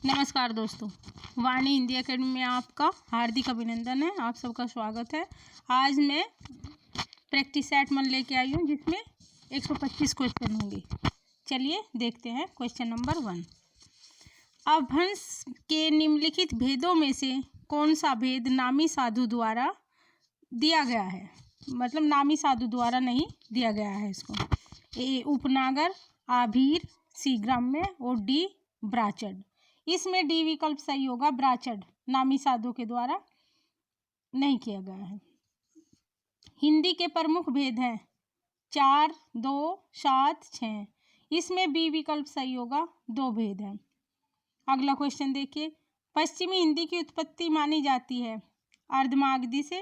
नमस्कार दोस्तों, वाणी हिंदी एकेडमी में आपका हार्दिक अभिनंदन है। आप सबका स्वागत है। आज मैं प्रैक्टिस सेट 1 लेके आई हूँ जिसमें 125 क्वेश्चन होंगे। चलिए देखते हैं क्वेश्चन नंबर 1। अपभ्रंश के निम्नलिखित भेदों में से कौन सा भेद नामी साधु द्वारा दिया गया है? मतलब नामी साधु द्वारा नहीं दिया गया है इसको। ए उपनागर, आभीर, सी ग्राम्य और डी ब्राचड। इसमें डी विकल्प सही होगा। ब्राचड नामी साधु के द्वारा नहीं किया गया है। हिंदी के प्रमुख भेद हैं 4, 2, 7, 6। इसमें बी विकल्प सही होगा। 2 भेद हैं। अगला क्वेश्चन देखिए। पश्चिमी हिंदी की उत्पत्ति मानी जाती है अर्धमागधी से,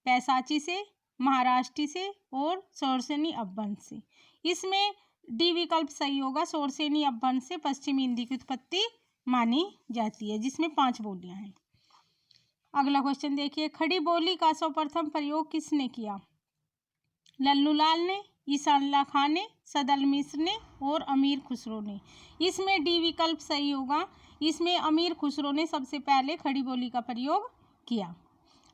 पैसाची से, महाराष्ट्री से और सोरसेनी अपभ्रंश से। इसमें डी विकल्प सही होगा। सोरसेनी अपभ्रंश से पश्चिमी हिंदी की उत्पत्ति मानी जाती है, जिसमें 5 बोलियां हैं। अगला क्वेश्चन देखिए। खड़ी बोली का सर्वप्रथम प्रयोग किसने किया? लल्लूलाल ने, ईसानला खां ने, सदल मिश्र ने और अमीर खुसरो ने। इसमें डी विकल्प सही होगा। इसमें अमीर खुसरो ने सबसे पहले खड़ी बोली का प्रयोग किया।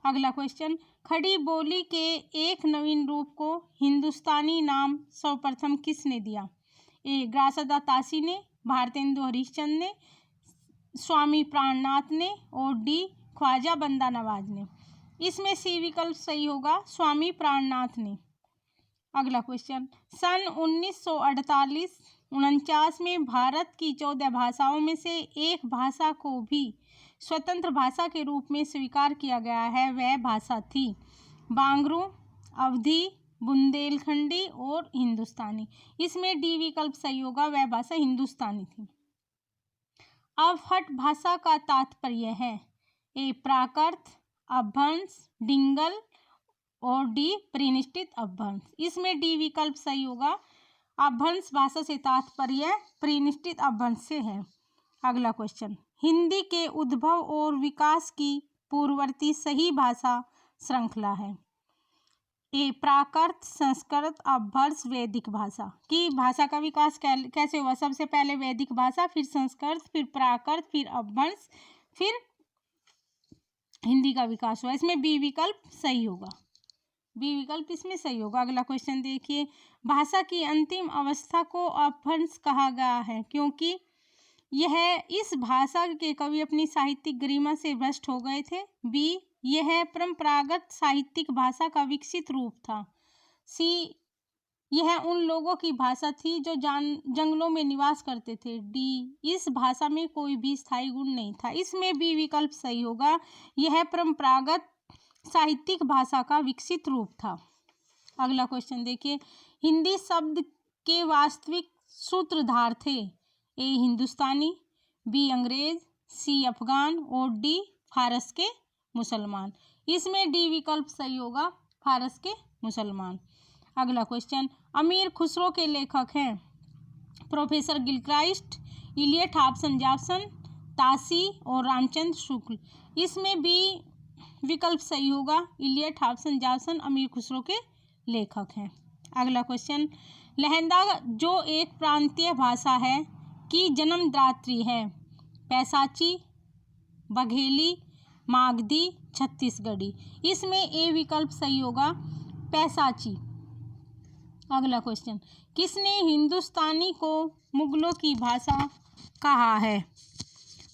अगला क्वेश्चन। खड़ी बोली के एक नवीन रूप को हिंदुस्तानी नाम सर्वप्रथम किसने दिया? ए ग्रासदा तासी ने, भारतेंदु हरिश्चंद्र ने, स्वामी प्राणनाथ ने और डी ख्वाजा बंदा नवाज ने। इसमें सी विकल्प सही होगा। स्वामी प्राणनाथ ने। अगला क्वेश्चन। सन 1948-49 में भारत की 14 भाषाओं में से एक भाषा को भी स्वतंत्र भाषा के रूप में स्वीकार किया गया है। वह भाषा थी बांग्रू, अवधी, बुंदेलखंडी और हिंदुस्तानी। इसमें डी विकल्प सही होगा। वह भाषा हिंदुस्तानी थी। अपभ्रंश भाषा का तात्पर्य है ए प्राकृत, अपभ्रंश, डिंगल और डी परिनिष्ठित अपभ्रंश। इसमें डी विकल्प सही होगा। अपभ्रंश भाषा से तात्पर्य परिनिष्ठित अपभ्रंश से है। अगला क्वेश्चन। हिंदी के उद्भव और विकास की पूर्ववर्ती सही भाषा श्रृंखला है ए प्राकृत, संस्कृत, अपभ्रंश, वैदिक भाषा। की भाषा का विकास कैसे हुआ? सबसे पहले वैदिक भाषा, फिर संस्कृत, फिर प्राकृत, फिर अपभ्रंश, फिर हिंदी का विकास हुआ। इसमें बी विकल्प सही होगा। बी विकल्प इसमें सही होगा। अगला क्वेश्चन देखिए। भाषा की अंतिम अवस्था को अपभ्रंश कहा गया है क्योंकि इस भाषा के कवि अपनी साहित्यिक गरिमा से भ्रष्ट हो गए थे। बी यह परंपरागत साहित्यिक भाषा का विकसित रूप था। सी यह उन लोगों की भाषा थी जो जंगलों में निवास करते थे। डी इस भाषा में कोई भी स्थायी गुण नहीं था। इसमें बी विकल्प सही होगा। यह परंपरागत साहित्यिक भाषा का विकसित रूप था। अगला क्वेश्चन देखिए। हिंदी शब्द के वास्तविक सूत्रधार थे ए हिंदुस्तानी, बी अंग्रेज, सी अफगान और डी फारस के मुसलमान। इसमें डी विकल्प सही होगा। फारस के मुसलमान। अगला क्वेश्चन। अमीर खुसरो के लेखक हैं professor Gilchrist, Elliot Hobson Johnson, Tassy और रामचंद्र शुक्ल। इसमें बी विकल्प सही होगा। इलियट हॉब्सन जॉनसन अमीर खुसरो के लेखक हैं। अगला क्वेश्चन। लहंदा जो एक प्रांतीय भाषा है की जन्मदात्री है पैसाची, बघेली, मागधी, छत्तीसगढ़ी। इसमें ए विकल्प सही होगा। पैसाची। अगला क्वेश्चन। किसने हिंदुस्तानी को मुगलों की भाषा कहा है?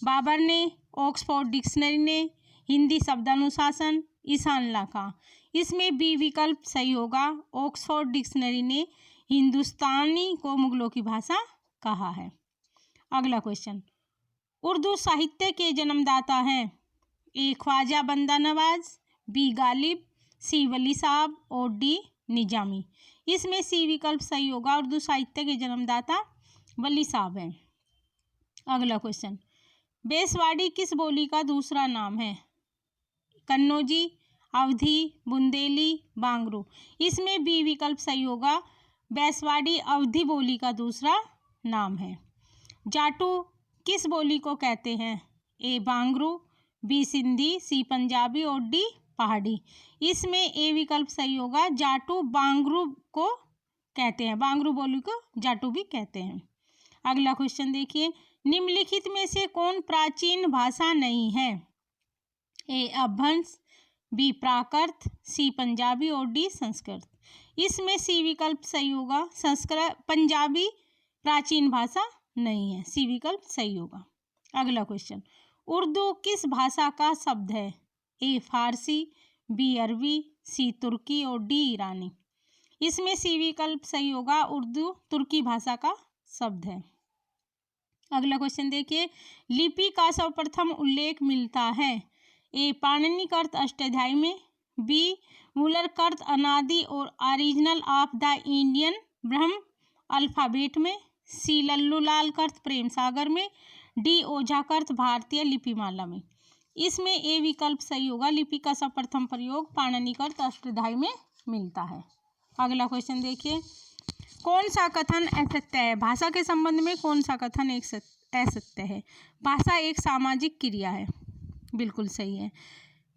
बाबर ने, ऑक्सफोर्ड डिक्शनरी ने, हिंदी शब्दानुशासन, ईसानला खां। इसमें बी विकल्प सही होगा। ऑक्सफोर्ड डिक्शनरी ने हिंदुस्तानी को मुगलों की भाषा कहा है। अगला क्वेश्चन। उर्दू साहित्य के जन्मदाता हैं ए ख्वाजा बंदा नवाज, बी गालिब, सी वली साहब और डी निजामी। इसमें सी विकल्प सही होगा। उर्दू साहित्य के जन्मदाता वली साहब हैं। अगला क्वेश्चन। बेसवाड़ी किस बोली का दूसरा नाम है? कन्नौजी, अवधी, बुंदेली, बांग्रू। इसमें बी विकल्प सही होगा। बेसवाड़ी अवधी बोली का दूसरा नाम है। जाटू किस बोली को कहते हैं? ए बांग्रू, बी सिंधी, सी पंजाबी और डी पहाड़ी। इसमें ए विकल्प सही होगा। जाटू बांग्रू को कहते हैं। बांग्रू बोली को जाटू भी कहते हैं। अगला क्वेश्चन देखिए। निम्नलिखित में से कौन प्राचीन भाषा नहीं है? ए अपभ्रंश, बी प्राकृत, सी पंजाबी और डी संस्कृत। इसमें सी विकल्प सही होगा। संस्कृत पंजाबी प्राचीन भाषा नहीं है, सी विकल्प सही होगा। अगला क्वेश्चन, उर्दू किस भाषा का शब्द है? ए फारसी, बी अरबी, सी तुर्की और डी ईरानी। इसमें सी विकल्प सही होगा। उर्दू तुर्की भाषा का शब्द है। अगला क्वेश्चन देखिए, लिपि का सर्वप्रथम उल्लेख मिलता है? ए पाणिनि कृत अष्टाध्यायी में, बी वुलर कृत अनादि और original of the Indian Brahma alphabet में, सी लल्लूलाल कृत प्रेम सागर में, डी ओझा कृत भारतीय लिपिमाला में। इसमें ए विकल्प सही होगा। लिपि का सर्वप्रथम प्रयोग पाणिनि कृत अष्टाध्यायी में मिलता है। अगला क्वेश्चन देखिए, कौन सा कथन असत्य है? भाषा के संबंध में कौन सा कथन एक असत्य है? भाषा एक सामाजिक क्रिया है, बिल्कुल सही है।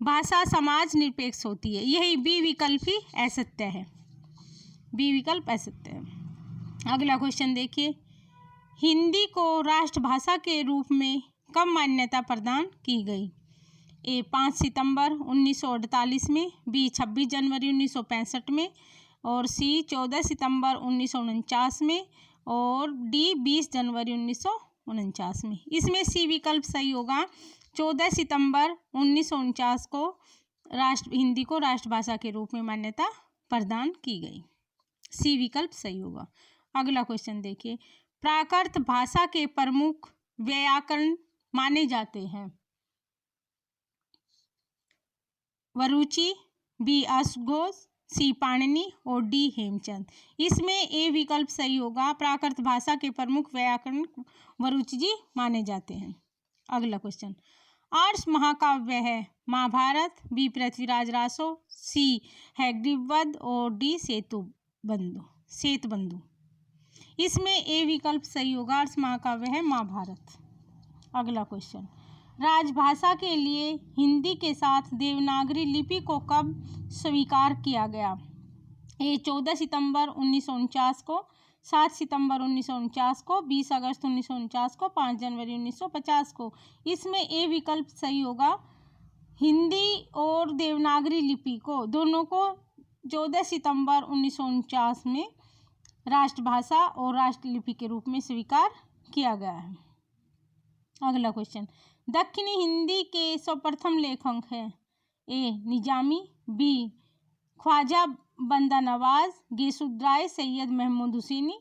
भाषा समाज निरपेक्ष होती है, यही बी विकल्प ही असत्य है, बी विकल्प असत्य है। अगला क्वेश्चन देखिए, हिंदी को राष्ट्रभाषा के रूप में कब मान्यता प्रदान की गई? ए 5 सितंबर 1948 में, बी 26 जनवरी 1965 में, और सी 14 सितंबर 1949 में, और डी 20 जनवरी 1949 में। इसमें सी विकल्प सही होगा। 14 सितंबर 1949 को हिंदी को राष्ट्रभाषा के रूप में मान्यता प्रदान की गई, सी विकल्प सही होगा। अगला क्वेश्चन देखिए, प्राकृत भाषा के प्रमुख व्याकरण माने जाते हैं? वरुचि, बी असघोष, सी पाणिनि और डी हेमचंद। इसमें ए विकल्प सही होगा। प्राकृत भाषा के प्रमुख व्याकरण वरुचि जी माने जाते हैं। अगला क्वेश्चन, आर्ष महाकाव्य है? महाभारत, बी पृथ्वीराज रासो, सी हैग्रीववध और डी श्वेतबंधु। इसमें ए विकल्प सही होगा। आर्ष महाकाव्य है महाभारत। अगला क्वेश्चन, राजभाषा के लिए हिंदी के साथ देवनागरी लिपि को कब स्वीकार किया गया? ए 14 सितंबर 1949 को, 7 सितंबर 1949 को, 20 अगस्त 1949 को, 5 जनवरी 1950 को। इसमें ए विकल्प सही होगा। हिंदी और देवनागरी लिपि को दोनों को 14 सितंबर 1949 में राष्ट्रभाषा और राष्ट्रलिपि के रूप में स्वीकार किया गया है। अगला क्वेश्चन, दक्षिणी हिंदी के सर्वप्रथम लेखक हैं? ए निजामी, बी ख्वाजा बंदा नवाज, गेसुद्राय सैयद महमूद हुसैनी,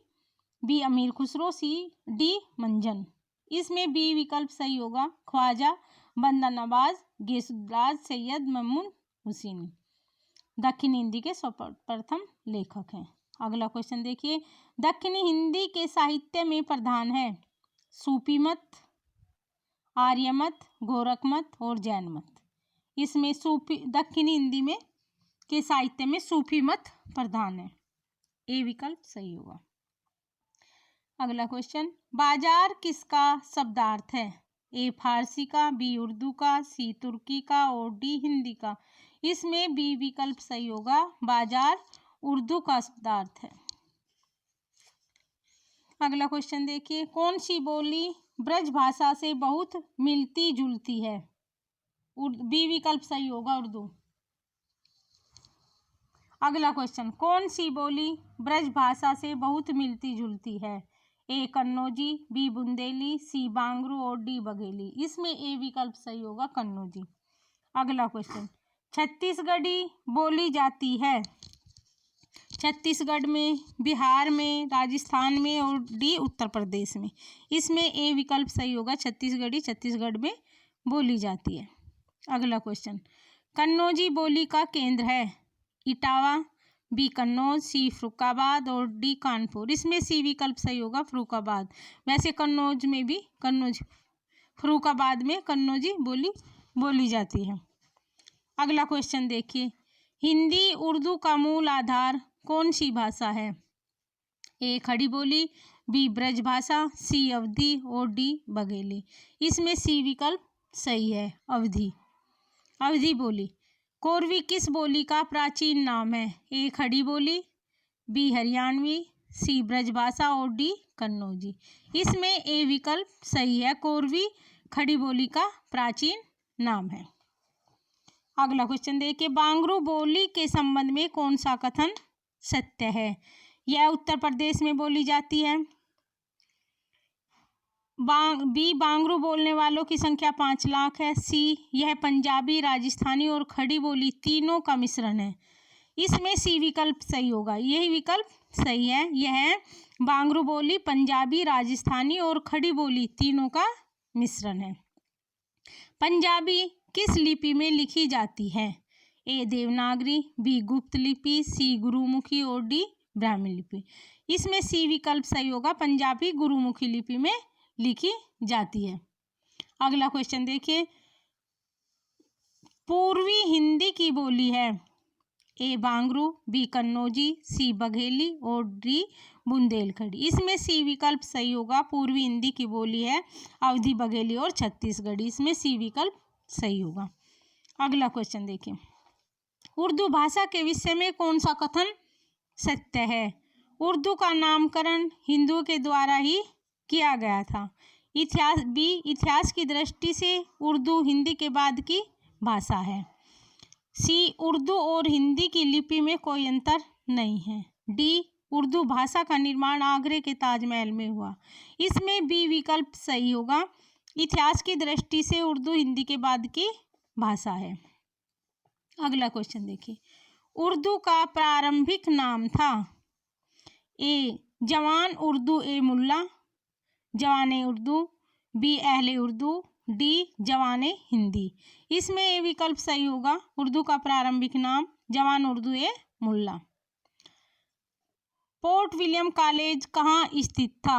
बी अमीर खुसरो, सी डी मंजन। इसमें बी विकल्प सही होगा। ख्वाजा बंदा नवाज, गेसुद्राय सैयद महमूद हुसैनी दक्षिणी हिंदी के सर्वप्रथम लेखक हैं। अगला क्वेश्चन देखिए, दक्षिणी हिंदी के साहित्य में प्रधान है? सूफी मत, आर्य मत, गोरख मत और जैन मत। इसमें दक्षिणी हिंदी में के साहित्य में सूफी मत प्रधान है, ए विकल्प सही होगा। अगला क्वेश्चन, बाजार किसका शब्दार्थ है? ए फारसी का, बी उर्दू का, सी तुर्की का और डी हिंदी का। इसमें बी विकल्प सही होगा। बाजार उर्दू का शब्दार्थ है। अगला क्वेश्चन देखिए, कौन सी बोली ब्रज भाषा से बहुत मिलती जुलती है? बी विकल्प सही होगा, उर्दू। अगला क्वेश्चन, कौन सी बोली ब्रज भाषा से बहुत मिलती जुलती है? ए कन्नौजी, बी बुंदेली, सी बांगरू और डी बघेली। इसमें ए विकल्प सही होगा, कन्नौजी। अगला क्वेश्चन, छत्तीसगढ़ी बोली जाती है? छत्तीसगढ़ में, बिहार में, राजस्थान में और डी उत्तर प्रदेश में। इसमें ए विकल्प सही होगा। छत्तीसगढ़ी छत्तीसगढ़ में बोली जाती है। अगला क्वेश्चन, कन्नौजी बोली का केंद्र है? इटावा, बी कन्नौज, सी फर्रुखाबाद और डी कानपुर। इसमें सी विकल्प सही होगा, फर्रुखाबाद। वैसे कन्नौज में भी फर्रुखाबाद में कन्नौजी बोली जाती है। अगला क्वेश्चन देखिए, हिंदी उर्दू का मूल आधार कौन सी भाषा है? ए खड़ी बोली, बी ब्रज भाषा, सी अवधी और डी बघेली। इसमें सी विकल्प सही है, अवधी बोली। कोरवी किस बोली का प्राचीन नाम है? ए खड़ी बोली, बी हरियाणवी, सी ब्रजभाषा और डी कन्नौजी। इसमें ए विकल्प सही है। कोरवी खड़ी बोली का प्राचीन नाम है। अगला क्वेश्चन देखिए, बांगरू बोली के संबंध में कौन सा कथन सत्य है? यह उत्तर प्रदेश में बोली जाती है। बी बांगरू बोलने वालों की संख्या 5 लाख है। सी यह पंजाबी, राजस्थानी और खड़ी बोली तीनों का मिश्रण है। इसमें सी विकल्प सही होगा। यही विकल्प सही है। यह बांगरू बोली पंजाबी, राजस्थानी और खड़ी बोली तीनों का मिश्रण है। पंजाबी किस लिपि में लिखी जाती है? ए देवनागरी, बी गुप्त लिपि, सी गुरुमुखी और डी ब्राह्मी लिपि। इसमें सी विकल्प सही होगा। पंजाबी गुरुमुखी लिपि में लिखी जाती है। अगला क्वेश्चन देखिए, पूर्वी हिंदी की बोली है। ए बांगरू, बी कन्नौजी, सी बघेली और डी बुंदेलखंडी। इसमें सी विकल्प सही होगा। पूर्वी हिंदी की बोली है अवधी, बघेली और छत्तीसगढ़ी। इसमें सी विकल्प सही होगा। अगला क्वेश्चन देखिए, उर्दू भाषा के विषय में कौन सा कथन सत्य है? उर्दू का नामकरण हिंदुओं के द्वारा ही किया गया था। इतिहास की दृष्टि से उर्दू हिंदी के बाद की भाषा है। सी उर्दू और हिंदी की लिपि में कोई अंतर नहीं है। डी उर्दू भाषा का निर्माण आगरे के ताजमहल में हुआ। इसमें बी विकल्प सही होगा। इतिहास की दृष्टि से उर्दू हिंदी के बाद की भाषा है। अगला क्वेश्चन देखिए, उर्दू का प्रारंभिक नाम था। ए जवान उर्दू ए मुल्ला, जवाने उर्दू, बी अहले उर्दू, डी जवाने हिंदी। इसमें ए विकल्प सही होगा। उर्दू का प्रारंभिक नाम जवान उर्दू ए मुल्ला। पोर्ट विलियम कॉलेज कहाँ स्थित था?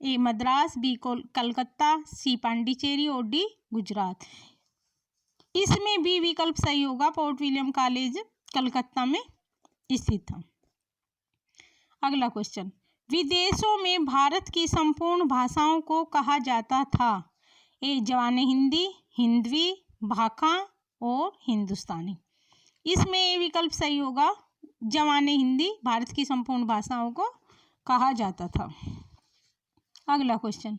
ए मद्रास, बी कलकत्ता, सी पांडिचेरी और डी गुजरात। इसमें बी विकल्प सही होगा। पोर्ट विलियम कॉलेज कलकत्ता में स्थित था। अगला क्वेश्चन, विदेशों में भारत की संपूर्ण भाषाओं को कहा जाता था। ए जवाने हिंदी, हिंदवी, भाखा और हिंदुस्तानी। इसमें ए विकल्प सही होगा। जवाने हिंदी भारत की संपूर्ण भाषाओं को कहा जाता था। अगला क्वेश्चन,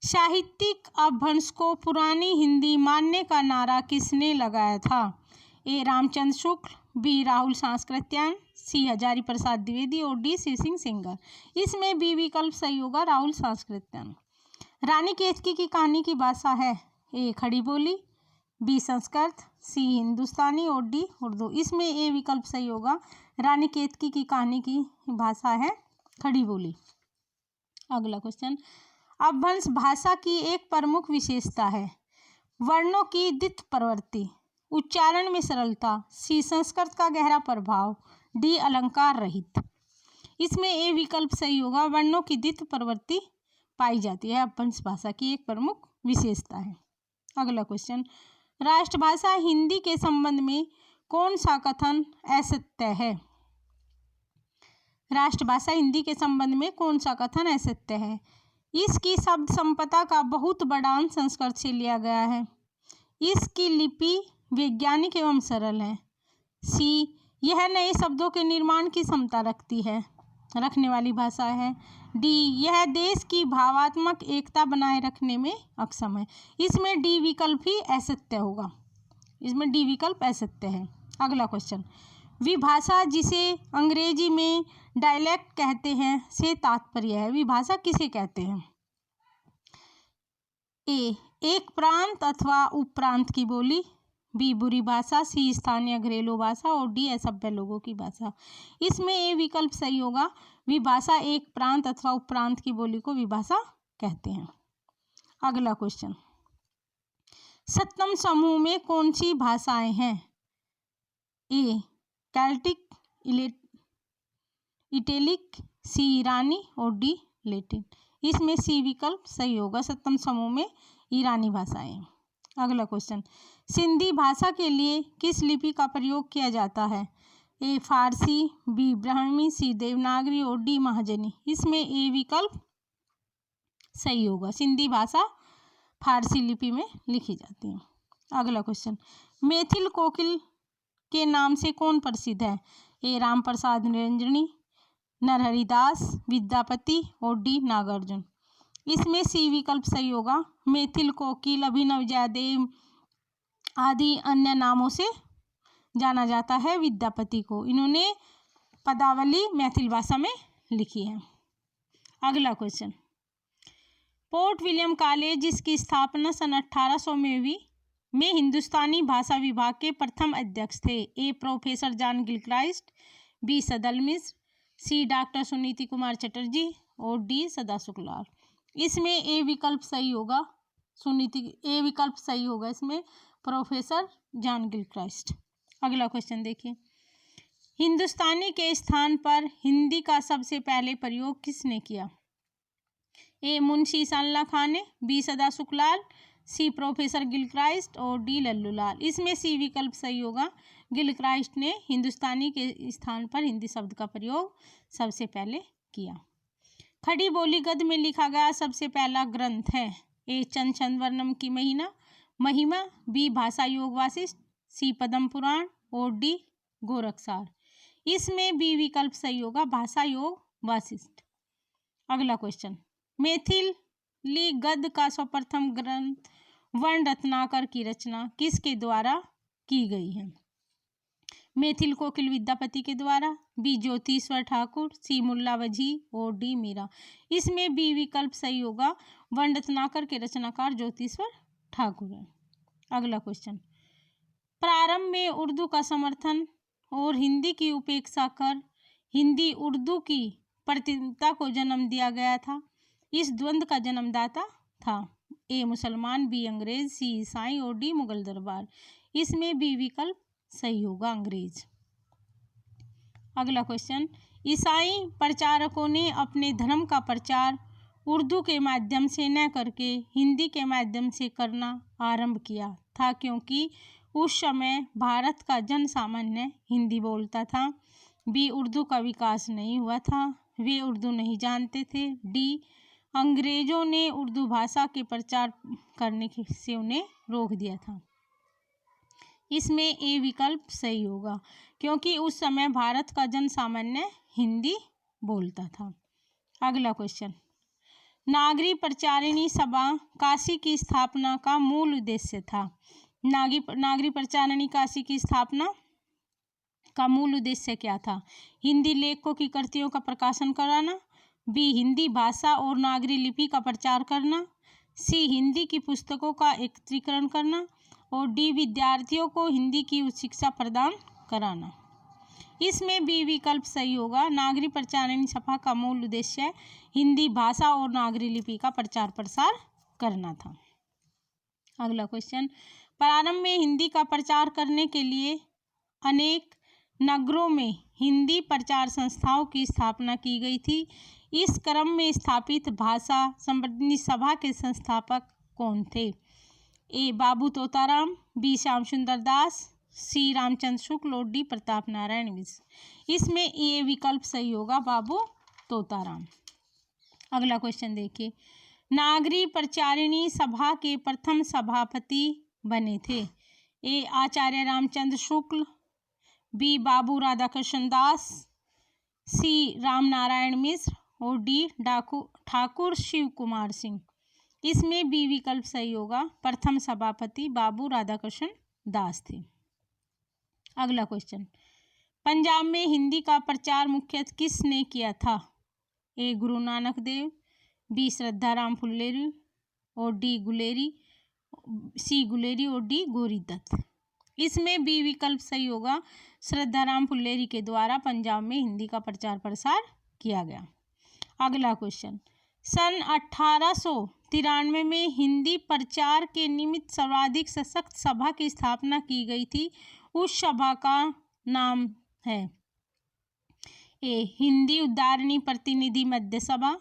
साहित्यिक अपभ्रंश को पुरानी हिंदी मानने का नारा किसने लगाया था? ए रामचंद्र शुक्ल, बी राहुल सांस्कृत्यायन, सी हजारी प्रसाद द्विवेदी और डी श्री सिंह सेंगर। इसमें बी विकल्प सही होगा। राहुल सांस्कृत्यायन। रानी केतकी की कहानी की भाषा है। ए खड़ी बोली, बी संस्कृत, सी हिंदुस्तानी और डी उर्दू। इसमें ए विकल्प सही होगा। रानी केतकी की कहानी की भाषा है खड़ी बोली। अगला क्वेश्चन, अपभ्रंश भाषा की एक प्रमुख विशेषता है। वर्णों की द्वित प्रवृत्ति, उच्चारण में सरलता, सी संस्कृत का गहरा प्रभाव, डी अलंकार रहित। इसमें ए विकल्प सही होगा। वर्णों की द्वित प्रवृत्ति पाई जाती है। अपभ्रंश भाषा की एक प्रमुख विशेषता है। अगला क्वेश्चन, राष्ट्रभाषा हिंदी के संबंध में कौन सा कथन असत्य है? राष्ट्रभाषा हिंदी के संबंध में कौन सा कथन असत्य है? इसकी शब्द संपदा का बहुत बड़ा अंश संस्कृत से लिया गया है। इसकी लिपि वैज्ञानिक एवं सरल है। सी यह नए शब्दों के निर्माण की क्षमता रखने वाली भाषा है। डी यह देश की भावात्मक एकता बनाए रखने में अक्षम है। इसमें डी विकल्प ही असत्य होगा। इसमें डी विकल्प असत्य है। अगला क्वेश्चन, विभाषा जिसे अंग्रेजी में डायलेक्ट कहते हैं से तात्पर्य है। विभाषा किसे कहते हैं? ए एक प्रांत अथवा उपप्रांत की बोली, बी बुरी भाषा, सी स्थानीय घरेलू भाषा और डी असभ्य लोगों की भाषा। इसमें ए विकल्प सही होगा। विभाषा एक प्रांत अथवा उपप्रांत की बोली को विभाषा कहते हैं। अगला क्वेश्चन, सप्तम समूह में कौन सी भाषाएं हैं? ए केल्टिक, इटैलिक, सी ईरानी और डी लैटिन। इसमें सी विकल्प सही होगा। सप्तम समूह में ईरानी भाषाएं। अगला क्वेश्चन, सिंधी भाषा के लिए किस लिपि का प्रयोग किया जाता है? ए फारसी, बी ब्राह्मी, सी देवनागरी और डी महाजनी। इसमें ए विकल्प सही होगा। सिंधी भाषा फारसी लिपि में लिखी जाती है। अगला क्वेश्चन, मैथिल कोकिल के नाम से कौन प्रसिद्ध है? ए राम प्रसाद निरंजनी, नरहरिदास, विद्यापति और डी नागार्जुन। इसमें सी विकल्प सही होगा। मैथिल, कोकिल, अभिनव जयदेव आदि अन्य नामों से जाना जाता है विद्यापति को। इन्होंने पदावली मैथिल भाषा में लिखी है। अगला क्वेश्चन, पोर्ट विलियम कॉलेज जिसकी स्थापना सन 1800 में हुई, में हिंदुस्तानी भाषा विभाग के प्रथम अध्यक्ष थे। ए प्रोफेसर जॉन गिलक्राइस्ट, बी सदल मिश्र, सी डॉक्टर सुनीति कुमार चटर्जी और डी सदा शुक्लाल। इसमें ए विकल्प सही होगा। ए विकल्प सही होगा इसमें, प्रोफेसर जॉन गिलक्राइस्ट। अगला क्वेश्चन देखिए, हिंदुस्तानी के स्थान पर हिंदी का सबसे पहले प्रयोग किसने किया? ए मुंशी शानल्ला खान ने, बी सदा शुक्लाल, सी प्रोफेसर गिलक्राइस्ट और डी लल्लूलाल। इसमें सी विकल्प सही होगा। गिलक्राइस्ट ने हिंदुस्तानी के स्थान पर हिंदी शब्द का प्रयोग सबसे पहले किया। खड़ी बोली गद्य में लिखा गया सबसे पहला ग्रंथ है। ए चंद वर्णम की महिमा, बी भाषा योग वासिष्ठ, सी पद्म पुराण और डी गोरखसार। इसमें बी विकल्प सही होगा, भाषा योग वासिष्ठ। अगला क्वेश्चन, मैथिली गद्य का सर्वप्रथम ग्रंथ वर्ण रत्नाकर की रचना किसके द्वारा की गई है? मैथिल कोकिल विद्यापति के द्वारा, बी ज्योतिश्वर ठाकुर, सी मुल्ला वजीह और डी मीरा। इसमें बी विकल्प सही होगा, वर्ण रत्नाकर के रचनाकार ज्योतिश्वर ठाकुर है। अगला क्वेश्चन, प्रारंभ में उर्दू का समर्थन और हिंदी की उपेक्षा कर हिंदी उर्दू की प्रतिनिधिता को जन्म दिया गया था। इस द्वंद्व का जन्मदाता था। ए मुसलमान, बी अंग्रेज, सी ईसाई और डी मुगल दरबार। इसमें बी विकल्प सही होगा, अंग्रेज। अगला क्वेश्चन, ईसाई प्रचारकों ने अपने धर्म का प्रचार उर्दू के माध्यम से न करके हिंदी के माध्यम से करना आरंभ किया था, क्योंकि उस समय भारत का जन सामान्य हिंदी बोलता था। बी उर्दू का विकास नहीं हुआ था, वे उर्दू नहीं जानते थे। डी अंग्रेजों ने उर्दू भाषा के प्रचार करने से उन्हें रोक दिया था। इसमें ए विकल्प सही होगा, क्योंकि उस समय भारत का जन सामान्य हिंदी बोलता था। अगला क्वेश्चन, नागरी प्रचारिणी सभा काशी की स्थापना का मूल उद्देश्य था। नागरी प्रचारिणी काशी की स्थापना का मूल उद्देश्य क्या था? हिंदी लेखकों की कृतियों का प्रकाशन कराना, बी हिंदी भाषा और नागरी लिपि का प्रचार करना, सी हिंदी की पुस्तकों का एकत्रीकरण करना और डी विद्यार्थियों को हिंदी की उच्च शिक्षा प्रदान कराना। इसमें बी विकल्प सही होगा। नागरी प्रचारिणी सभा का मूल उद्देश्य हिंदी भाषा और नागरी लिपि का प्रचार प्रसार करना था। अगला क्वेश्चन, प्रारंभ में हिंदी का प्रचार करने के लिए अनेक नगरों में हिंदी प्रचार संस्थाओं की स्थापना की गई थी। इस क्रम में स्थापित भाषा संवर्धनी सभा के संस्थापक कौन थे? ए बाबू तोताराम, बी श्याम सुंदर दास, सी रामचंद्र शुक्ल और डी प्रताप नारायण मिश्र। इसमें ए विकल्प सही होगा, बाबू तोताराम। अगला क्वेश्चन देखिए, नागरी प्रचारिणी सभा के प्रथम सभापति बने थे। ए आचार्य रामचंद्र शुक्ल, बी बाबू राधाकृष्ण दास, सी राम नारायण मिश्र और डी ठाकुर शिव कुमार सिंह। इसमें बी विकल्प सही होगा, प्रथम सभापति बाबू राधाकृष्ण दास थे। अगला क्वेश्चन, पंजाब में हिंदी का प्रचार मुख्यतः किसने किया था? ए गुरु नानक देव, बी श्रद्धाराम फुल्लेरी और डी गुलेरी, सी गुलेरी और डी गोरी दत्त। इसमें बी विकल्प सही होगा, श्रद्धाराम फुल्लेरी के द्वारा पंजाब में हिंदी का प्रचार प्रसार किया गया। अगला क्वेश्चन, सन 1893 में हिंदी प्रचार के निमित्त सर्वाधिक सशक्त सभा की स्थापना की गई थी। उस सभा का नाम है ए हिंदी उद्धारणी प्रतिनिधि मध्य सभा,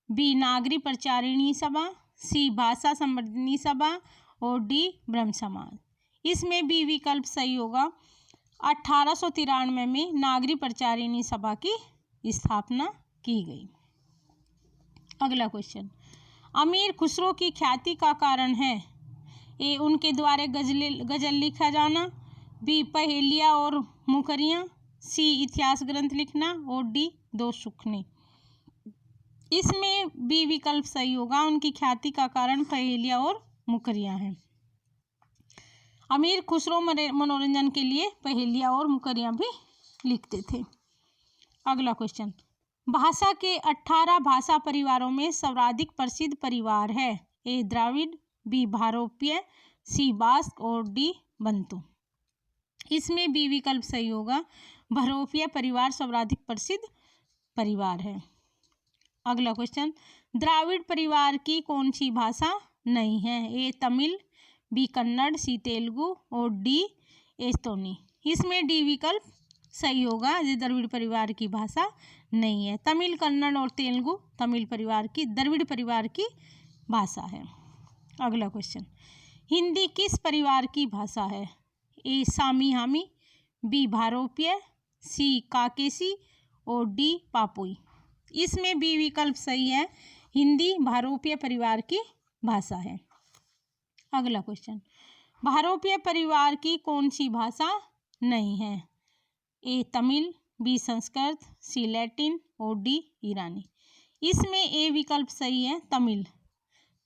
बी नागरी प्रचारिणी सभा, सी भाषा संवर्धनी सभा और डी ब्रह्म समाज। इसमें बी विकल्प सही होगा, 1893 में नागरी प्रचारिणी सभा की स्थापना की गई। अगला क्वेश्चन, अमीर खुसरो की ख्याति का कारण है? ए उनके द्वारा गजल लिखा जाना, बी पहेलियाँ और मुकरियाँ, सी इतिहास ग्रंथ लिखना और डी दोष सूखने। इसमें बी विकल्प सही होगा, उनकी ख्याति का कारण पहेलियां और मुकरियां हैं। अमीर खुसरो मनोरंजन के लिए पहेलियां और मुकरियां भी लिखते थे। अगला क्वेश्चन, भाषा के 18 भाषा परिवारों में सर्वाधिक प्रसिद्ध परिवार है। ए द्राविड़, बी भारोपीय, सी बास्क और डी बंतु। इसमें बी विकल्प सही होगा, भारोपीय परिवार सर्वाधिक प्रसिद्ध परिवार है। अगला क्वेश्चन, द्राविड़ परिवार की कौन सी भाषा नहीं है। ए तमिल, बी कन्नड़, सी तेलुगु और डी एस्तोनी। इसमें डी विकल्प सही होगा, ये द्रविड़ परिवार की भाषा नहीं है। तमिल, कन्नड़ और तेलुगु द्रविड़ परिवार की भाषा है। अगला क्वेश्चन, हिंदी किस परिवार की भाषा है। ए सामी हामी, बी भारोपीय, सी काकेसी और डी पापुई। इसमें बी विकल्प सही है, हिंदी भारोपीय परिवार की भाषा है। अगला क्वेश्चन, भारोपीय परिवार की कौन सी भाषा नहीं है। ए तमिल, बी संस्कृत, सी लैटिन और डी ईरानी। इसमें ए विकल्प सही है, तमिल।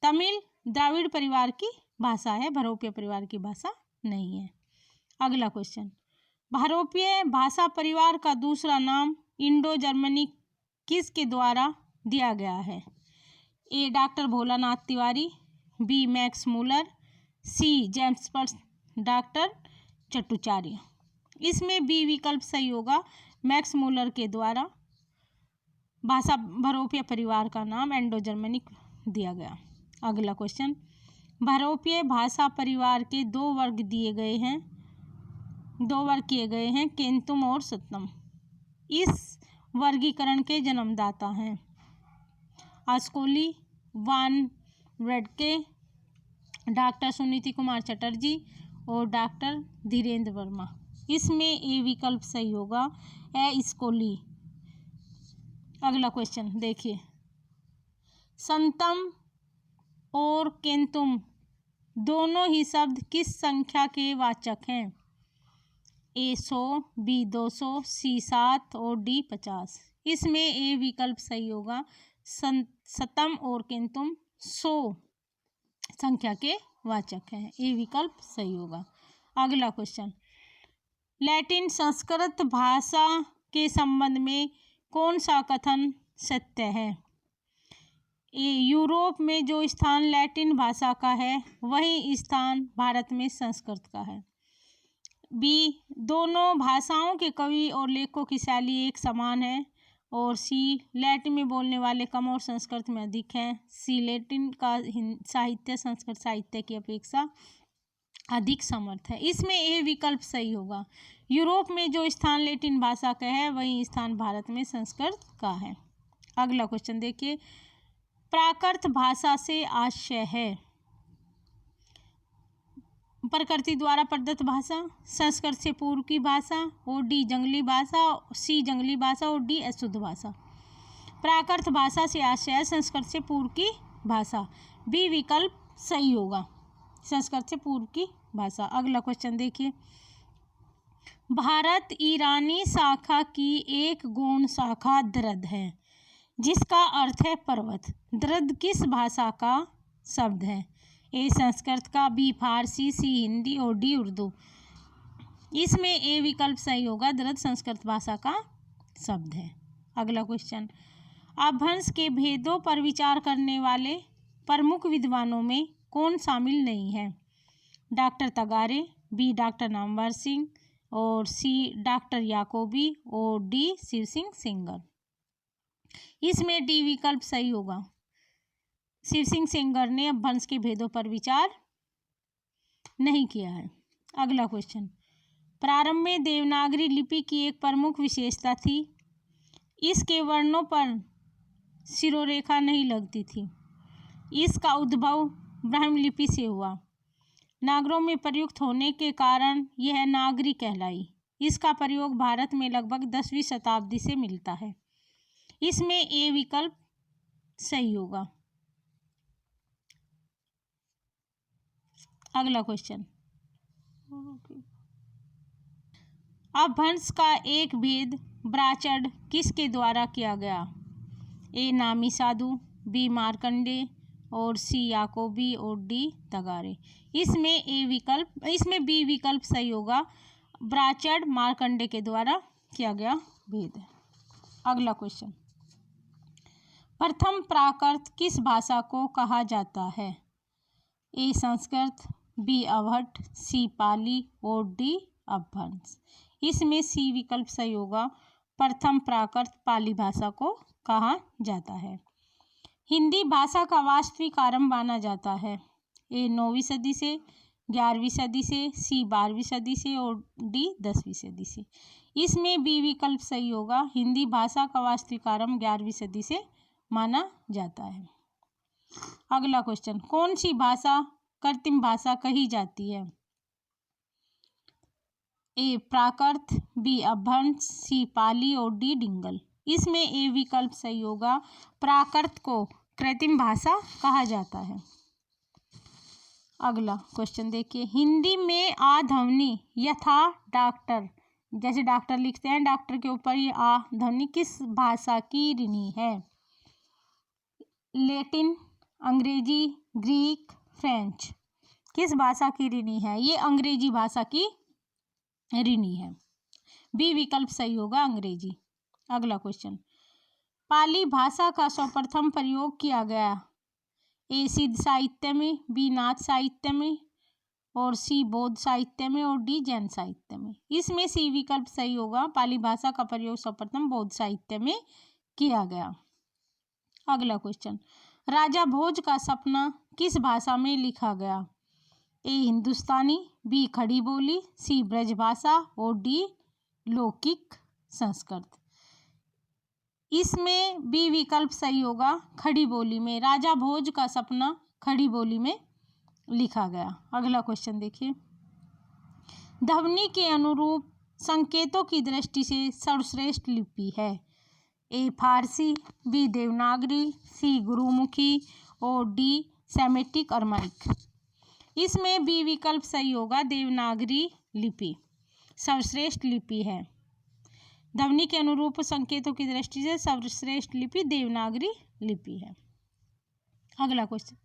तमिल द्राविड़ परिवार की भाषा है, भारोपीय परिवार की भाषा नहीं है। अगला क्वेश्चन, भारोपीय भाषा परिवार का दूसरा नाम इंडो जर्मनिक किसके द्वारा दिया गया है। A doctor Bholanath Tiwari, B Max Muller, C James पर्स, डॉक्टर चट्टोचार्य। इसमें बी विकल्प सही होगा, मैक्स मूलर के द्वारा भाषा भारोपीय परिवार का नाम इंडो जर्मनिक दिया गया। अगला क्वेश्चन, भारोपीय भाषा परिवार के दो वर्ग किए गए हैं, केंतुम और सतम। इस वर्गीकरण के जन्मदाता हैं आस्कोली, वान रेडके, डॉक्टर सुनीति कुमार चटर्जी और डॉक्टर धीरेन्द्र वर्मा। इसमें ए विकल्प सही होगा, ए स्कोली। अगला क्वेश्चन देखिए, संतम और केंतुम दोनों ही शब्द किस संख्या के वाचक हैं। ए 100, बी 200, सी 7 और डी 50। इसमें ए विकल्प सही होगा, सतम और केंतुम 100 संख्या के वाचक हैं, ए विकल्प सही होगा। अगला क्वेश्चन, लैटिन संस्कृत भाषा के संबंध में कौन सा कथन सत्य है। ए यूरोप में जो स्थान लैटिन भाषा का है वही स्थान भारत में संस्कृत का है। बी दोनों भाषाओं के कवि और लेखकों की शैली एक समान है और सी लैटिन में बोलने वाले कम और संस्कृत में अधिक हैं। सी लैटिन का साहित्य संस्कृत साहित्य की अपेक्षा अधिक समर्थ है। इसमें ए विकल्प सही होगा, यूरोप में जो स्थान लैटिन भाषा का है वही स्थान भारत में संस्कृत का है। अगला क्वेश्चन देखिए, प्राकृत भाषा से आशय है। प्रकृति द्वारा प्रदत्त भाषा, संस्कृत से पूर्व की भाषा और डी जंगली भाषा, सी जंगली भाषा और डी अशुद्ध भाषा। प्राकृत भाषा से आशय है संस्कृत से पूर्व की भाषा, बी विकल्प सही होगा, संस्कृत से पूर्व की भाषा। अगला क्वेश्चन देखिए, भारत ईरानी शाखा की एक गौण शाखा द्रद है जिसका अर्थ है पर्वत। द्रद किस भाषा का शब्द है। ए संस्कृत का, बी फारसी, सी हिंदी और डी उर्दू। इसमें ए विकल्प सही होगा, द्रद संस्कृत भाषा का शब्द है। अगला क्वेश्चन, अपभ्रंश के भेदों पर विचार करने वाले प्रमुख विद्वानों में कौन शामिल नहीं है। Doctor Tagare, B doctor Namvar Singh और सी डॉक्टर याकोबी और डी शिव सिंह सेंगर। इसमें डी विकल्प सही होगा, शिव सिंह सेंगर ने अपभ्रंश के भेदों पर विचार नहीं किया है। अगला क्वेश्चन, प्रारंभ में देवनागरी लिपि की एक प्रमुख विशेषता थी, इसके वर्णों पर शिरोरेखा नहीं लगती थी। इसका उद्भव ब्राह्मी लिपि से हुआ। नागरों में प्रयुक्त होने के कारण यह नागरी कहलाई। इसका प्रयोग भारत में लगभग 10वीं शताब्दी से मिलता है। इसमें ए विकल्प सही होगा। अगला क्वेश्चन, अपभ्रंश का एक भेद ब्राचड किसके द्वारा किया गया? ए नामी साधु, बी मार्कंडे और सी याकोबी और डी तगारे। इसमें बी विकल्प सही होगा। ब्राचड मार्कंडे के द्वारा किया गया भेद है। अगला क्वेश्चन, प्रथम प्राकृत किस भाषा को कहा जाता है? ए संस्कृत, बी अवहट, सी पाली और डी अपभ्रंश। इसमें सी विकल्प सही होगा। प्रथम प्राकृत पाली भाषा को कहा जाता है। हिंदी भाषा का वास्तविक आरंभ माना जाता है। ए 9वीं सदी से, 11वीं सदी से, सी 12वीं सदी से और डी 10वीं सदी से। इसमें बी विकल्प सही होगा। हिंदी भाषा का वास्तविक आरंभ 11वीं सदी से माना जाता है। अगला क्वेश्चन, कौन सी भाषा कृत्रिम भाषा कही जाती है? ए प्राकृत, बी अपभ्रंश, सी पाली और डी डिंगल। इसमें ए विकल्प सही होगा। प्राकृत को कृत्रिम भाषा कहा जाता है। अगला क्वेश्चन देखिए, हिंदी में आ ध्वनि यथा डॉक्टर, जैसे डॉक्टर लिखते हैं, डॉक्टर के ऊपर ये आ ध्वनि किस भाषा की ऋणी है? लैटिन, अंग्रेजी, ग्रीक, फ्रेंच। किस भाषा की ऋणी है? ये अंग्रेजी भाषा की ऋणी है। बी विकल्प सही होगा, अंग्रेजी। अगला क्वेश्चन, पाली भाषा का सर्वप्रथम प्रयोग किया गया? ए सिद्ध साहित्य में, बी नाथ साहित्य में और सी बौद्ध साहित्य में और डी जैन साहित्य में। इसमें सी विकल्प सही होगा। पाली भाषा का प्रयोग सर्वप्रथम बौद्ध साहित्य में किया गया। अगला क्वेश्चन, राजा भोज का सपना किस भाषा में लिखा गया? ए हिंदुस्तानी, बी खड़ी बोली, सी ब्रजभाषा और डी लौकिक संस्कृत। इसमें बी विकल्प सही होगा। खड़ी बोली में राजा भोज का सपना खड़ी बोली में लिखा गया। अगला क्वेश्चन देखिए, ध्वनि के अनुरूप संकेतों की दृष्टि से सर्वश्रेष्ठ लिपि है? ए फारसी, बी देवनागरी, सी गुरुमुखी और डी सेमेटिक अरमाइक। इसमें बी विकल्प सही होगा। देवनागरी लिपि सर्वश्रेष्ठ लिपि है। ध्वनि के अनुरूप संकेतों की दृष्टि से सर्वश्रेष्ठ लिपि देवनागरी लिपि है। अगला क्वेश्चन,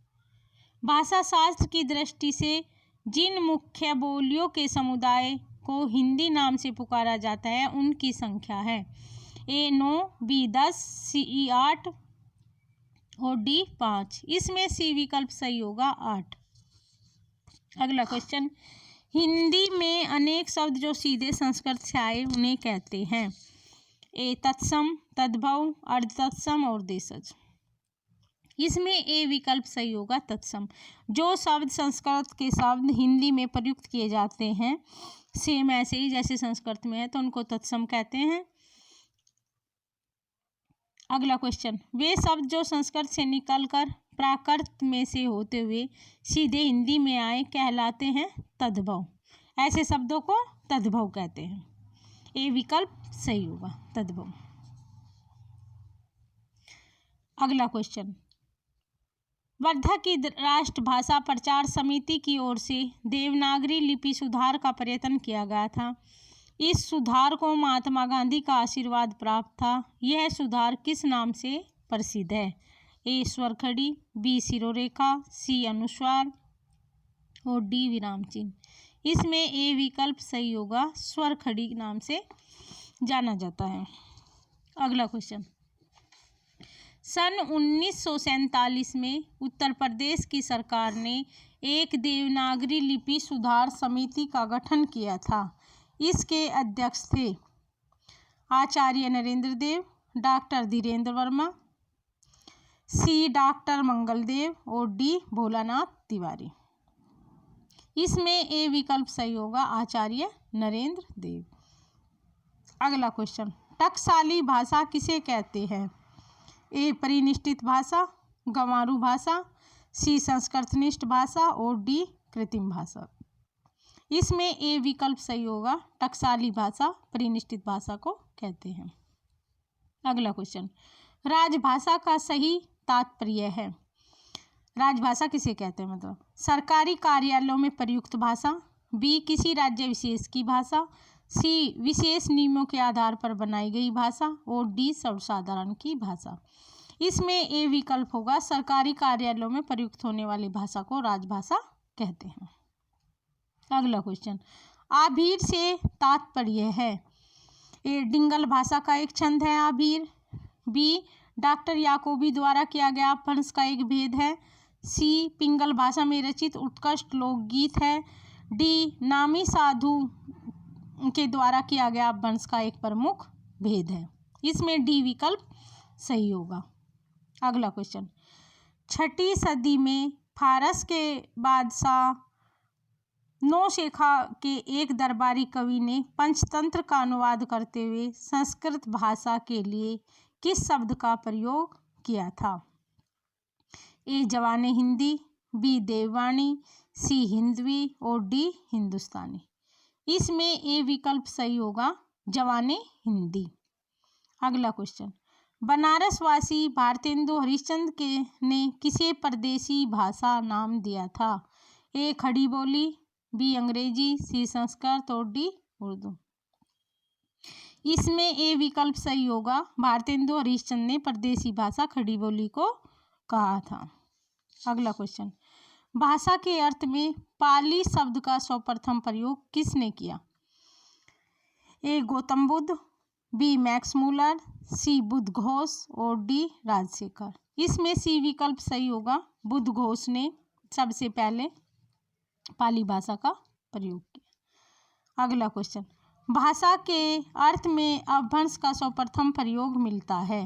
भाषा शास्त्र की दृष्टि से जिन मुख्य बोलियों के समुदाय को हिंदी नाम से पुकारा जाता है उनकी संख्या है? ए 9, बी 10, सी 8 और डी 5। इसमें सी विकल्प सही होगा, 8। अगला क्वेश्चन, हिंदी में अनेक शब्द जो सीधे संस्कृत से आए उन्हें कहते हैं? ए तत्सम, तद्भव, अर्धतत्सम और देशज। इसमें ए विकल्प सही होगा, तत्सम। जो शब्द संस्कृत के शब्द हिंदी में प्रयुक्त किए जाते हैं सेम ऐसे ही जैसे संस्कृत में है तो उनको तत्सम कहते हैं। अगला क्वेश्चन, वे शब्द जो संस्कृत से निकलकर प्राकृत में से होते हुए सीधे हिंदी में आए कहलाते हैं तद्भव। ऐसे शब्दों को तद्भव कहते हैं। ए विकल्प सही होगा, तद्भव। अगला क्वेश्चन, वर्धा की राष्ट्रभाषा प्रचार समिति की ओर से देवनागरी लिपि सुधार का प्रयत्न किया गया था। इस सुधार को महात्मा गांधी का आशीर्वाद प्राप्त था। यह सुधार किस नाम से प्रसिद्ध है? ए स्वरखड़ी, बी शिरोरेखा, सी अनुस्वार और डी विराम चिन्ह। इसमें ए विकल्प सही होगा। स्वरखड़ी नाम से जाना जाता है। अगला क्वेश्चन, सन 1947 में उत्तर प्रदेश की सरकार ने एक देवनागरी लिपि सुधार समिति का गठन किया था। इसके अध्यक्ष थे आचार्य नरेंद्र देव, डॉक्टर धीरेन्द्र वर्मा, सी डॉक्टर मंगलदेव और डी भोलानाथ तिवारी। इसमें ए विकल्प सही होगा, आचार्य नरेंद्र देव। अगला क्वेश्चन, टकसाली भाषा किसे कहते हैं? ए परिनिष्ठित भाषा, गंवारू भाषा, सी संस्कृतनिष्ठ भाषा और डी कृत्रिम भाषा। इसमें ए विकल्प सही होगा। टकसाली भाषा परिनिष्ठित भाषा को कहते हैं। अगला क्वेश्चन, राजभाषा का सही तात्पर्य है? राजभाषा किसे कहते हैं? मतलब सरकारी कार्यालयों में प्रयुक्त भाषा, बी किसी राज्य विशेष की भाषा, सी विशेष नियमों के आधार पर बनाई गई भाषा और डी सर्वसाधारण की भाषा। इसमें ए विकल्प होगा, सरकारी कार्यालयों में प्रयुक्त होने वाली भाषा को राजभाषा कहते हैं। अगला क्वेश्चन, आभीर से तात्पर्य है। ए डिंगल भाषा का एक छंद है आभीर। बी डॉक्टर याकोबी द्वारा किया गया अपभ्रंश का एक भेद है। सी पिंगल भाषा में रचित उत्कृष्ट लोकगीत है। डी नामी साधु के द्वारा किया गया अपभ्रंश का एक प्रमुख भेद है। इसमें डी विकल्प सही होगा। अगला क्वेश्चन, 6वीं सदी में फारस के बादशाह नौशेखा के एक दरबारी कवि ने पंचतंत्र का अनुवाद करते हुए संस्कृत भाषा के लिए किस शब्द का प्रयोग किया था? ए जवाने हिंदी, बी देववाणी, सी हिंदवी और डी हिंदुस्तानी। इसमें ए विकल्प सही होगा, जवाने हिंदी। अगला क्वेश्चन, बनारस वासी भारतेंदु हरिश्चंद्र ने किसे परदेसी भाषा नाम दिया था? ए खड़ी बोली, बी अंग्रेजी, सी संस्कृत और डी उर्दू। इसमें ए विकल्प सही होगा, भारतेंदु हरिश्चंद्र ने परदेसी भाषा खड़ी बोली को कहा था। अगला क्वेश्चन, भाषा के अर्थ में पाली शब्द का सर्वप्रथम प्रयोग किसने किया? A Gautam Buddha, B Max Muller, C Buddhaghosh और डी राजशेखर। इसमें सी विकल्प सही होगा, बुद्धघोष ने सबसे पहले पाली भाषा का प्रयोग किया। अगला क्वेश्चन, भाषा के अर्थ में अपभ्रंश का सर्वप्रथम प्रयोग मिलता है।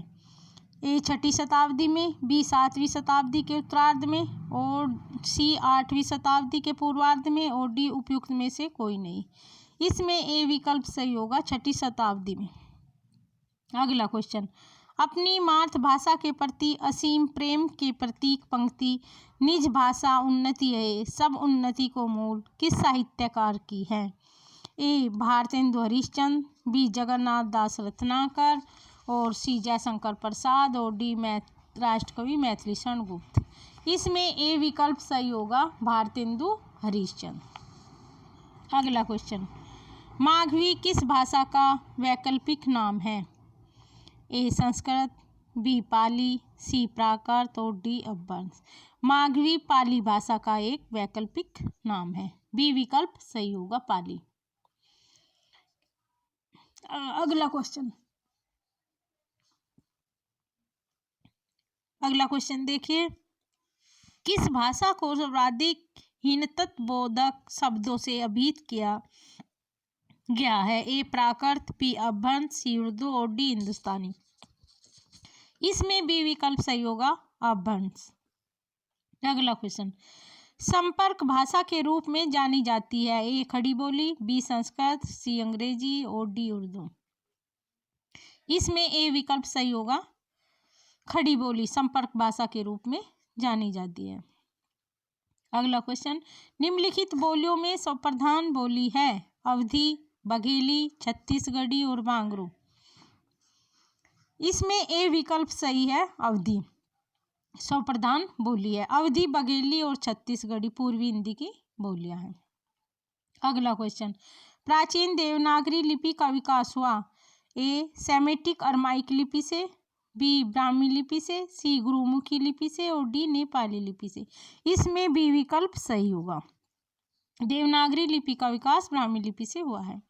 ए 6वीं शताब्दी में, बी 7वीं शताब्दी के उत्तरार्ध में और सी 8वीं शताब्दी के पूर्वार्ध में और डी उपयुक्त में से कोई नहीं। इसमें ए विकल्प सही होगा, 6वीं शताब्दी में। अगला क्वेश्चन, अपनी मातृभाषा के प्रति असीम प्रेम के प्रतीक पंक्ति निज भाषा उन्नति है सब उन्नति को मूल किस साहित्यकार की है? ए भारतेंदु हरिश्चंद्र, बी जगन्नाथ दास रत्नाकर और सी जयशंकर प्रसाद और डी राष्ट्रकवि मैथिली शरण गुप्त। इसमें ए विकल्प सही होगा, भारतेंदु हरिश्चंद्र। अगला क्वेश्चन, माघवी किस भाषा का वैकल्पिक नाम है? ए संस्कृत, बी पाली, सी प्राकृत और डी अपभ्रंश। माघवी पाली भाषा का एक वैकल्पिक नाम है, बी विकल्प सही होगा, पाली। अगला क्वेश्चन देखिए, किस भाषा को सर्वाधिक हीनतत्वबोधक शब्दों से अभिहित किया गया है? ए प्राकृत, बी अपभ्रंश, सी उर्दू और डी हिंदुस्तानी। इसमें बी विकल्प सही होगा, अपभ्रंश। अगला क्वेश्चन, संपर्क भाषा के रूप में जानी जाती है। ए खड़ी बोली, बी संस्कृत, सी अंग्रेजी और डी उर्दू। इसमें ए विकल्प सही होगा, खड़ी बोली संपर्क भाषा के रूप में जानी जाती है। अगला क्वेश्चन, निम्नलिखित बोलियों में सर्वप्रधान बोली है? अवधी, बघेली, छत्तीसगढ़ी और बांगरू। इसमें ए विकल्प सही है, अवधी सर्वप्रधान बोली है। अवधी, बघेली और छत्तीसगढ़ी पूर्वी हिंदी की बोलियां हैं। अगला क्वेश्चन, प्राचीन देवनागरी लिपि का विकास हुआ? ए सेमेटिक अरमाइक लिपि से, बी ब्राह्मी लिपि से, सी गुरुमुखी लिपि से और डी नेपाली लिपि से। इसमें बी विकल्प सही होगा, देवनागरी लिपि का विकास ब्राह्मी लिपि से हुआ है।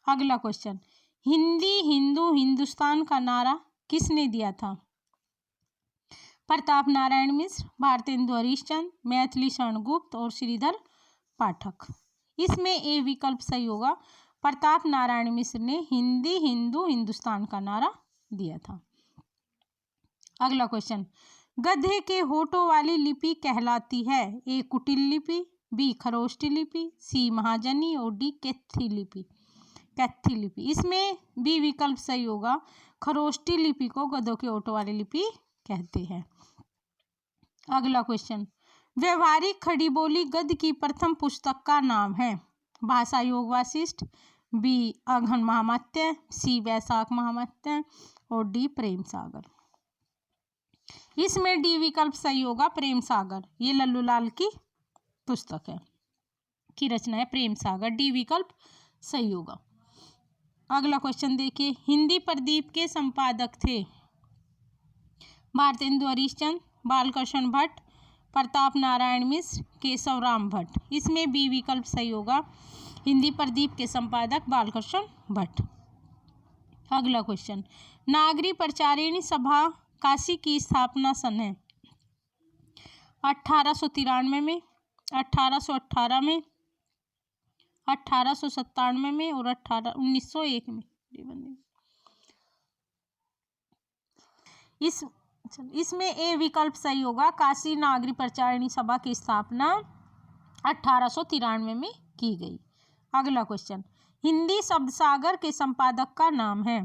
अगला क्वेश्चन, हिंदी हिंदू हिंदुस्तान का नारा किसने दिया था? प्रताप नारायण मिश्र, भारतेंदु हरिश्चंद्र, मैथिली शरण गुप्त और श्रीधर पाठक। इसमें ए विकल्प सही होगा, प्रताप नारायण मिश्र ने हिंदी हिंदू हिंदुस्तान का नारा दिया था। अगला क्वेश्चन, गधे के होठों वाली लिपि कहलाती है? ए कुटिल लिपि, बी खरोष्टी लिपि, सी महाजनी और डी कैथी लिपि। इसमें बी विकल्प सही होगा, खरोष्टी लिपि को गधों के होठों वाली लिपि कहते हैं। अगला क्वेश्चन, व्यवहारिक खड़ी बोली गद्य की प्रथम पुस्तक का नाम है? भाषा योग वासिष्ठ, बी अघन महामत्य, सी वैशाख महामत्य और डी प्रेम सागर। इसमें डी विकल्प सही होगा, प्रेम सागर। ये लल्लू लाल की पुस्तक है, की रचना है प्रेम सागर। डी विकल्प सही होगा। अगला क्वेश्चन देखिए, हिंदी प्रदीप के संपादक थे भारतेंदु हरिश्चंद्र, बालकृष्ण भट्ट, प्रताप नारायण मिश्र, केशव राम भट्ट। इसमें बी विकल्प सही होगा, हिंदी प्रदीप के संपादक बालकृष्ण भट्ट। अगला क्वेश्चन, नागरी प्रचारिणी सभा काशी की स्थापना सन है 1893 में, 1818 में, 1897 में और 1901 में। इसमें ए विकल्प सही होगा, काशी नागरी प्रचारिणी सभा की स्थापना 1893 में की गई। अगला क्वेश्चन, हिंदी शब्द सागर के संपादक का नाम है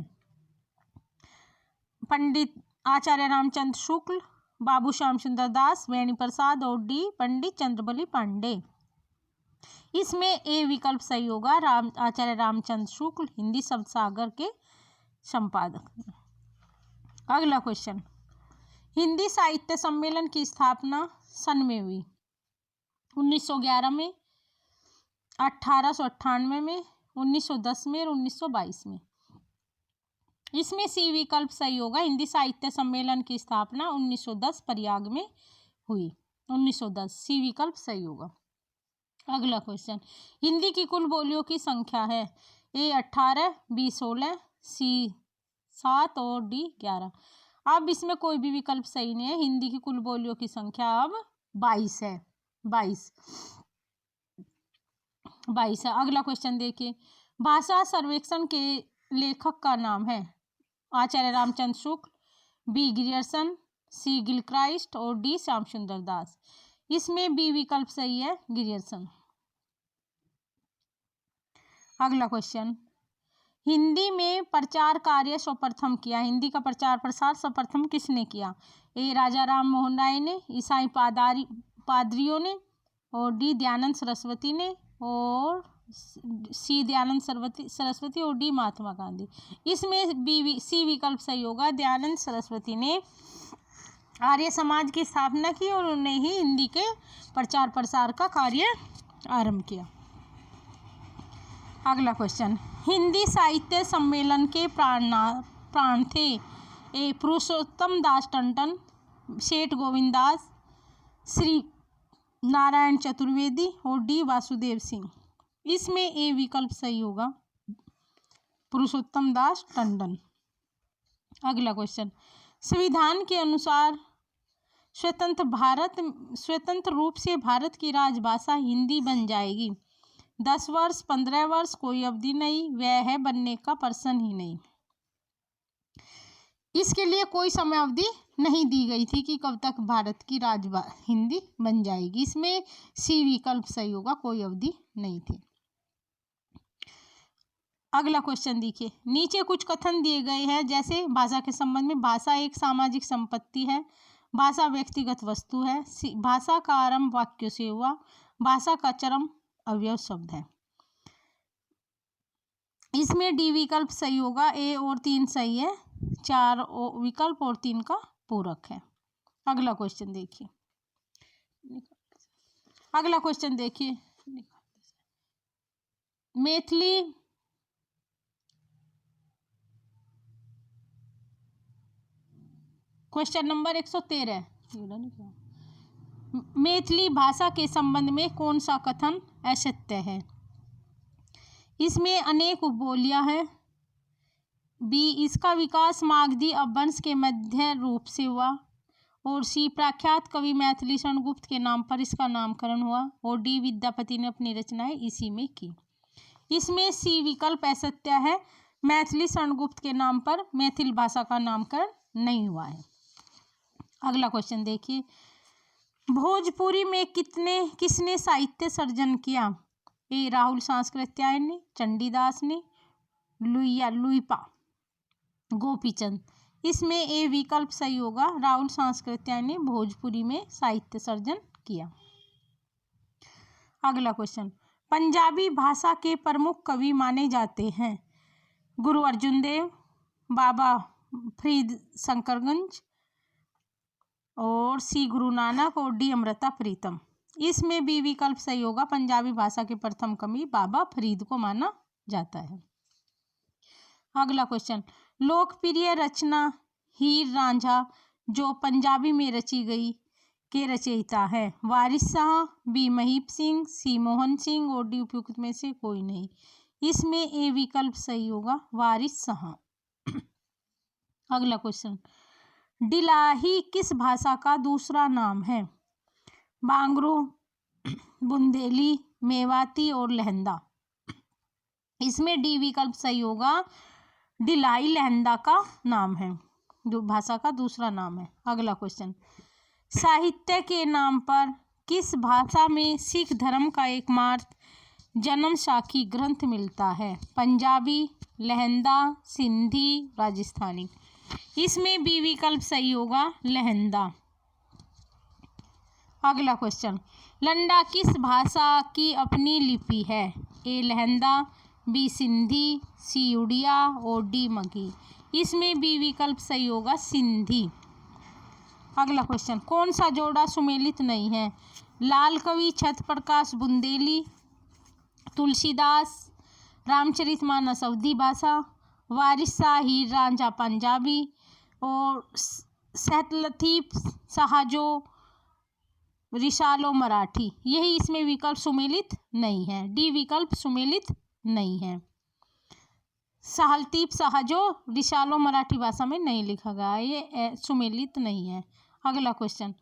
पंडित आचार्य रामचंद्र शुक्ल, बाबू श्याम सुंदर दास, वेणी प्रसाद और डी पंडित चंद्रबली पांडे। इसमें ए विकल्प सही होगा, आचार्य रामचंद्र शुक्ल हिंदी शब्द सागर के संपादक। अगला क्वेश्चन, हिंदी साहित्य सम्मेलन की स्थापना सन में हुई 1911 में, 1898 में, 1910 में और 1922 में। इसमें सी विकल्प सही होगा, हिंदी साहित्य सम्मेलन की स्थापना 1910 प्रयाग में हुई, 1910 सी विकल्प सही होगा। अगला क्वेश्चन, हिंदी की कुल बोलियों की संख्या है ए 18, बी 16, सी 7 और डी 11। अब इसमें कोई भी विकल्प सही नहीं है, हिंदी की कुल बोलियों की संख्या अब 22 है, 22 है। अगला क्वेश्चन देखिए, भाषा सर्वेक्षण के लेखक का नाम है आचार्य रामचंद्र शुक्ल, बी ग्रियर्सन, सी गिलक्राइस्ट और डी श्याम सुंदर दास। इसमें बी विकल्प सही है, ग्रियर्सन। अगला क्वेश्चन, हिंदी में प्रचार कार्य सर्वप्रथम किया, हिंदी का प्रचार प्रसार सर्वप्रथम किसने किया? ए राजा राम मोहन राय ने, ईसाई पादरियों ने और डी दयानंद सरस्वती ने और सी दयानंद सरस्वती और डी महात्मा गांधी। इसमें सी विकल्प सही होगा, दयानंद सरस्वती ने आर्य समाज की स्थापना की और उन्होंने ही हिंदी के प्रचार प्रसार का कार्य आरंभ किया। अगला क्वेश्चन, हिंदी साहित्य सम्मेलन के प्राण थे ए पुरुषोत्तम दास टंडन, सेठ गोविंद दास, श्री नारायण चतुर्वेदी और डी वासुदेव सिंह। इसमें ए विकल्प सही होगा, पुरुषोत्तम दास टंडन। अगला क्वेश्चन, संविधान के अनुसार स्वतंत्र रूप से भारत की राजभाषा हिंदी बन जाएगी। 10 वर्ष, 15 वर्ष, कोई अवधि नहीं, वह है बनने का प्रश्न ही नहीं। इसके लिए कोई समय अवधि नहीं दी गई थी कि कब तक भारत की हिंदी बन जाएगी। इसमें सी विकल्प सही होगा, कोई अवधि नहीं थी। अगला क्वेश्चन देखिए, नीचे कुछ कथन दिए गए हैं जैसे भाषा के संबंध में, भाषा एक सामाजिक संपत्ति है, भाषा व्यक्तिगत वस्तु है, भाषा का आरंभ वाक्यों से हुआ, भाषा का चरम अवयव शब्द है। इसमें डी विकल्प सही होगा, ए और 3 सही है, 4 विकल्प और 3 का पूरक है। अगला क्वेश्चन देखिए, मैथिली क्वेश्चन नंबर 113, मैथिली भाषा के संबंध में कौन सा कथन असत्य है? इसमें अनेक उपबोलियां हैं, बी इसका विकास मागधी अपभ्रंश के मध्य रूप से हुआ और सी प्रख्यात कवि मैथिली शरण गुप्त के नाम पर इसका नामकरण हुआ और डी विद्यापति ने अपनी रचनाएं इसी में की। इसमें सी विकल्प असत्य है, मैथिली शरण गुप्त के नाम पर मैथिल भाषा का नामकरण नहीं हुआ है। अगला क्वेश्चन देखिए, भोजपुरी में किसने साहित्य सर्जन किया? ए राहुल सांकृत्यायन ने, चंडीदास ने, लुइपा गोपीचंद। इसमें ए विकल्प सही होगा, राहुल सांकृत्यायन ने भोजपुरी में साहित्य सर्जन किया। अगला क्वेश्चन, पंजाबी भाषा के प्रमुख कवि माने जाते हैं गुरु अर्जुन देव, बाबा फरीद शंकरगंज और सी गुरु नानक और डी अमृता प्रीतम। इसमें बी विकल्प सही होगा, पंजाबी भाषा के प्रथम कवि बाबा फरीद को माना जाता है। अगला क्वेश्चन, लोकप्रिय रचना हीर रांझा जो पंजाबी में रची गई के रचयिता है? वारिस शाह, बी महीप सिंह, सी मोहन सिंह और डी उपयुक्त में से कोई नहीं। इसमें ए विकल्प सही होगा, वारिस शाह। अगला क्वेश्चन, डिलाही किस भाषा का दूसरा नाम है? बांग्रो, बुंदेली, मेवाती और लहंदा। इसमें डी विकल्प सही होगा, डिलाई लहंदा का नाम है, जो भाषा का दूसरा नाम है। अगला क्वेश्चन, साहित्य के नाम पर किस भाषा में सिख धर्म का एकमात्र जन्म साखी ग्रंथ मिलता है? पंजाबी, लहंदा, सिंधी, राजस्थानी। इसमें बी विकल्प सही होगा, लहंदा। अगला क्वेश्चन, लंडा किस भाषा की अपनी लिपि है? ए लहंदा, बी सिंधी, सी उड़िया और डी मगही। इसमें बी विकल्प सही होगा, सिंधी। अगला क्वेश्चन, कौन सा जोड़ा सुमेलित नहीं है? लाल कवि छत्र प्रकाश बुंदेली, तुलसीदास रामचरितमानस अवधी भाषा, वारिस शाह हीर रांझा पंजाबी और सैयद लतीफ शाह जो रिसालो मराठी। यही इसमें विकल्प सुमेलित नहीं है, डी विकल्प सुमेलित नहीं है। लतीफ शाह जो रिसालो मराठी भाषा में नहीं लिखा गया, ये सुमेलित नहीं है। अगला क्वेश्चन,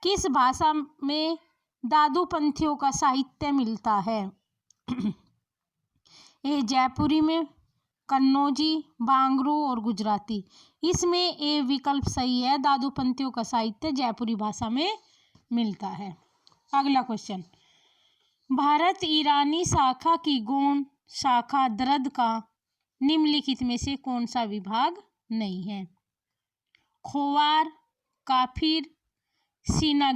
किस भाषा में दादू पंथियों का साहित्य मिलता है? ए जयपुरी में, कन्नौजी, बांगरू और गुजराती। इसमें ए विकल्प सही है, दादू पंथियों का साहित्य जयपुरी भाषा में मिलता है। अगला क्वेश्चन, भारत ईरानी शाखा की गौण शाखा दर्द का निम्नलिखित में से कौन सा विभाग नहीं है? खोवार, काफिर, सीना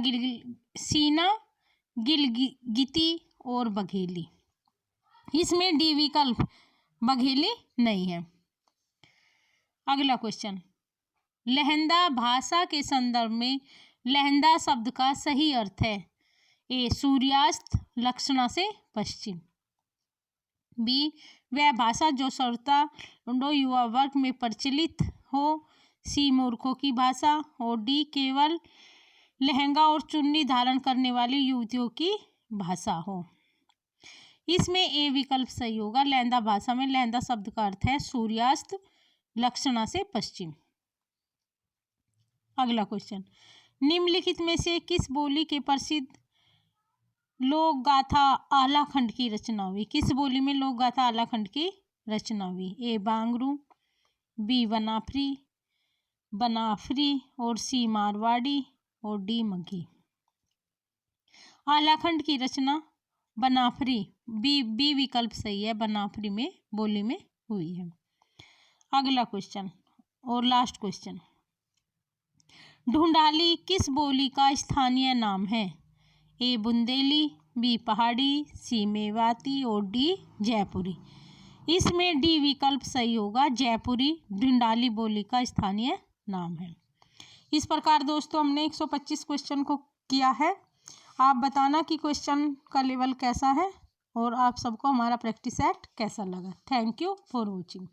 गिलगिती और बघेली। इसमें डी विकल्प बघेली नहीं है। अगला क्वेश्चन, लहंदा भाषा के संदर्भ में लहंदा शब्द का सही अर्थ है? ए सूर्यास्त लक्षणा से पश्चिम, बी वह भाषा जो सर्वथा युवा वर्ग में प्रचलित हो, सी मूर्खों की भाषा और डी केवल लहंगा और चुन्नी धारण करने वाली युवतियों की भाषा हो। इसमें ए विकल्प सही होगा, लहंदा भाषा में लहंदा शब्द का अर्थ है सूर्यास्त लक्षणा से पश्चिम। अगला क्वेश्चन, निम्नलिखित में से किस बोली के प्रसिद्ध लोक गाथा आला खंड की रचना हुई? किस बोली में लोक गाथा आला खंड की रचना हुई? ए बांगरू, बी बनाफरी और सी मारवाड़ी और डी मगही। आलाखंड की रचना बनाफरी, बी विकल्प सही है, बनाफरी में बोली में हुई है। अगला क्वेश्चन और लास्ट क्वेश्चन, ढूंढाली किस बोली का स्थानीय नाम है? ए बुंदेली, बी पहाड़ी, सी मेवाती और डी जयपुरी। इसमें डी विकल्प सही होगा, जयपुरी ढूंढाली बोली का स्थानीय नाम है। इस प्रकार दोस्तों हमने 125 क्वेश्चन को किया है। आप बताना कि क्वेश्चन का लेवल कैसा है और आप सबको हमारा प्रैक्टिस सेट कैसा लगा। Thank you for watching.